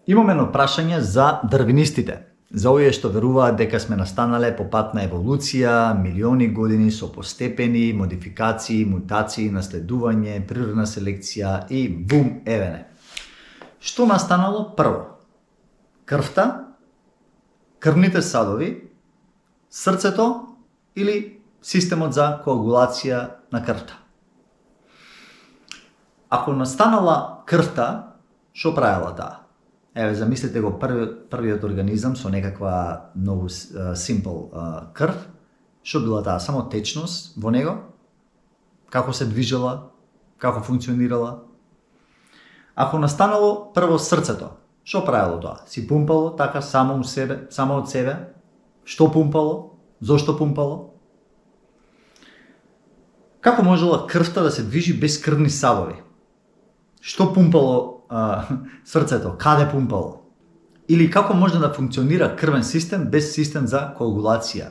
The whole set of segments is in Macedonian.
Имаме едно прашање за дрвинистите. За овие што веруваат дека сме настанале по пат на еволуција, милиони години со постепени модификации, мутации, наследување, природна селекција и бум, евене. Што настанало прво? Крвта, крвните садови, срцето или системот за коагулација на крвта? Ако настанала крвта, што правила таа? Еве, замислете го првиот организам со некаква многу simple крв. Што била таа? Само течност во него? Како се движела? Како функционирала? Ако настанало прво срцето, што правило тоа? Си пумпало така само од себе? Што пумпало? Зошто пумпало? Како можела крвта да се движи без крвни садови? Што пумпало срцето? Каде пумпало? Или како може да функционира крвен систем без систем за коагулација?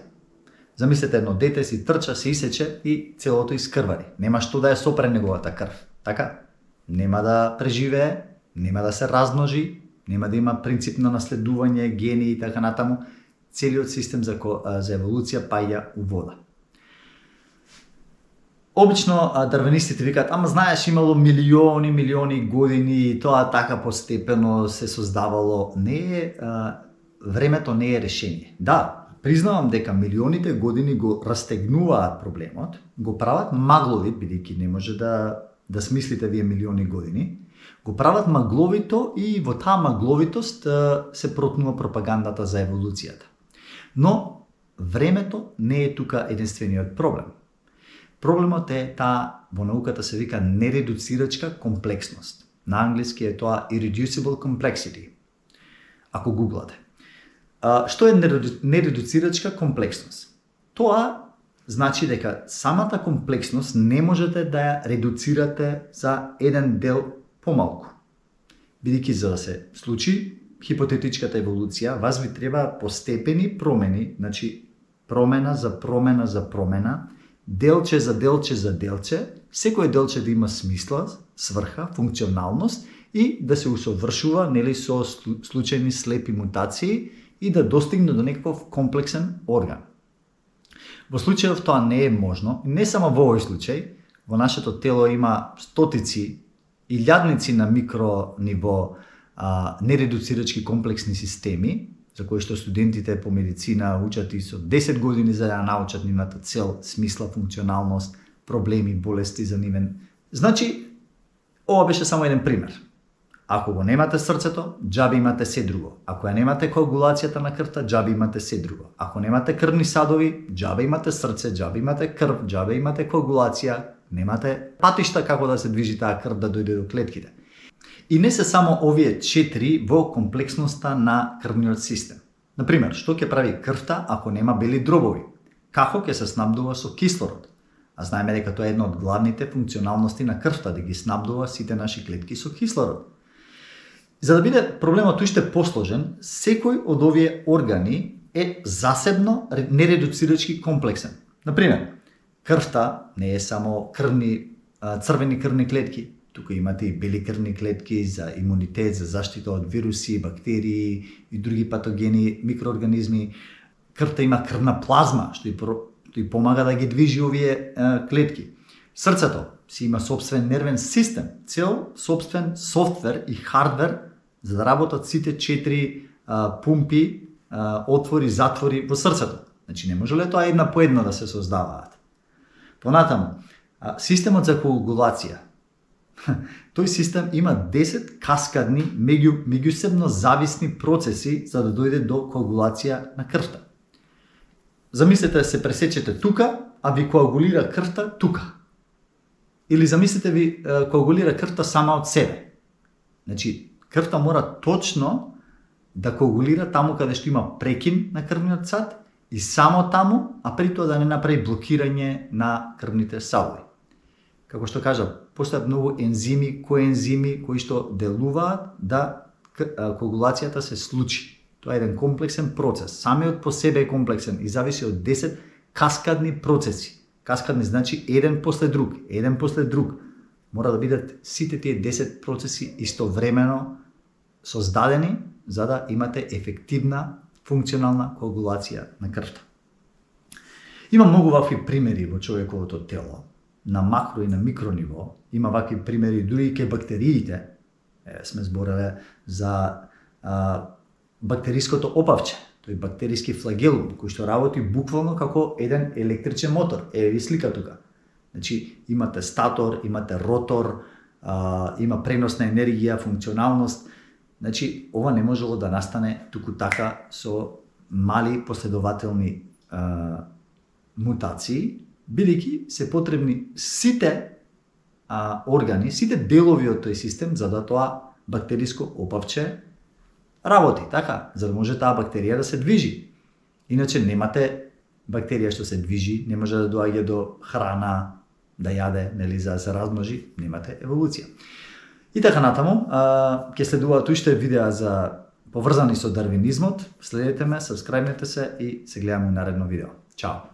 Замислете, едно дете си трча, се исече и целото искрвари. Нема што да ја сопре неговата крв. Така? Нема да преживее, нема да се размножи, нема да има принцип на наследување, гени и така натаму. Целиот систем за еволуција паѓа у вода. Обично дарвинистите викаат, ама знаеш, имало милиони години и тоа така постепено се создавало. Времето не е решение. Да, признавам дека милионите години го растегнуваат проблемот, го прават магловит, бидејќи не може да смислите вие милиони години, го прават магловито и во таа магловитост се протнува пропагандата за еволуцијата. Но времето не е тука единствениот проблем. Проблемот е таа, во науката се вика нередуцирачка комплексност. На англиски е тоа irreducible complexity. Ако гуглате. Што е нередуцирачка комплексност? Тоа значи дека самата комплексност не можете да ја редуцирате за еден дел помалку. Бидејќи за да се случи хипотетичката еволуција, вас ви треба постепени промени, значи промена за промена за промена, делче за делче за делче, секој делче да има смисла, сврха, функционалност и да се усовршува нели со случајни слепи мутации и да достигне до некаков комплексен орган. Во случајов тоа не е можно, не само во овој случај, во нашето тело има стотици, илјадници на микро ниво нередуцирачки комплексни системи, за кои што студентите по медицина учат и со 10 години за да научат нивната цел, смисла, функционалност, проблеми, болести за нивен. Значи, ова беше само еден пример. Ако го немате срцето, џабе имате се друго. Ако ја немате коагулацијата на крвта, џабе имате се друго. Ако немате крвни садови, џабе имате срце, џабе имате крв, џабе имате коагулација, немате патишта како да се движи таа крв да дојде до клетките. И не се само овие 4 во комплексноста на крвниот систем. Например, што ќе прави крвта ако нема бели дробови? Како ќе се снабдува со кислород? А знаеме дека тоа е една од главните функционалности на крвта, да ги снабдува сите наши клетки со кислород. За да биде проблемот уште посложен, секој од овие органи е засебно нередуцирачки комплексен. Например, крвта не е само црвени крвни клетки. Тука имате и бели крвни клетки за имунитет, за заштита од вируси, бактерии и други патогени, микроорганизми. Крвта има крвна плазма, што и помага да ги движи овие клетки. Срцето си има собствен нервен систем, цел собствен софтвер и хардвер за да работат сите 4 пумпи, отвори, затвори во срцето. Значи не може ли тоа една по една да се создаваат? Понатаму, системот за коагулација. Тој систем има 10 каскадни меѓусебно зависни процеси за да дојде до коагулација на крвта. Замислете да се пресечете тука, а ви коагулира крвта тука. Или замислете ви коагулира крвта сама од себе. Значи, крвта мора точно да коагулира таму каде што има прекин на крвниот сад и само таму, а при тоа да не направи блокирање на крвните садови. Како што кажа, постојат многу ензими, коензими кои што делуваат да коагулацијата се случи. Тоа е еден комплексен процес. Самиот по себе е комплексен и зависи од 10 каскадни процеси. Каскадни значи еден после друг. Мора да бидат сите тие 10 процеси истовремено создадени за да имате ефективна функционална коагулација на крвта. Има многу вакви примери во човековото тело, на макро и на микро ниво. Има вакви примери дури и кај бактериите. Сме збореле за бактериското опавче, тој бактериски флагелум, кој што работи буквално како еден електричен мотор. Ви слика тука. Значи, имате статор, имате ротор, има пренос на енергија, функционалност. Значи, ова не можело да настане туку така со мали последователни мутации, бидејќи се потребни сите органи, сите делови од тој систем за да тоа бактериско опавче работи, така, за да може таа бактерија да се движи. Иначе немате бактерија што се движи, не може да доаѓа до храна, да јаде, нели, за да се размножи, немате еволуција. И така натаму, ќе следуваат уште видеа за поврзани со дарвинизмот. Следете ме, сабскрајбнете се и се гледаме у наредно видео. Чао!